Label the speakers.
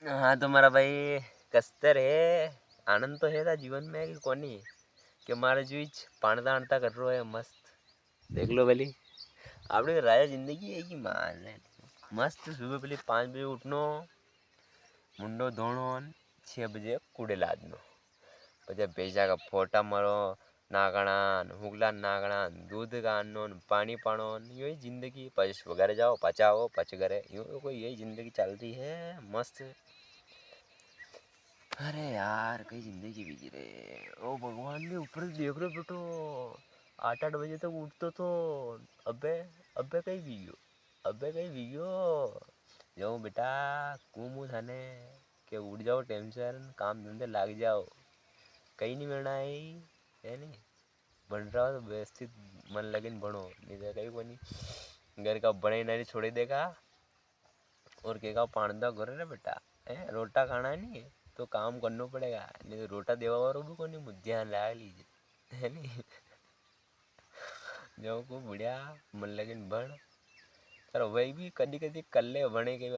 Speaker 1: हाँ तो मारा भाई कसतर है। आनंद तो है था जीवन में कि कोनी कि मारे जुईच पाणता आणता कर रो है मस्त। देख लो भली आपने राजा जिंदगी है कि मान है मस्त। सुबह पहले 5 बजे उठनो, मुंडो धोनो, 6 बजे कूड़े लादनो, પછી ભેંસા का फोटा मारो, नागणा हुगला नागणा, दूध गानो, पानी पानो, यही जिंदगी। पच वगैरह जाओ पचाओ पच करे यूँ कोई यही जिंदगी चल रही है मस्त। अरे यार कई जिंदगी बीत रहे। ओ भगवान के ऊपर से देख रहे हो बेटो, 8-8 बजे तक उठतो तो अबे अबे कहीं वीडियो, अबे कहीं वीडियो जाओ बेटा कुमू थाने के उठ जाओ टेंशन काम धंधे लाग जाओ। कहीं नहीं मिलना है नहीं। बन रहा हो तो व्यवस्थित मन लगन बनो, नहीं तो कहीं को नहीं घर का बने नहीं छोड़ देगा और कहेगा पानी घर रे बेटा है रोटा खाना नहीं है तो काम करना पड़ेगा, नहीं तो रोटा देवा वालों भी को नहीं मुझे ध्यान लगा लीजिए है नहीं। जो को बुढ़िया मन लगन बन। चलो वही भी कदी कदी कर ले बने के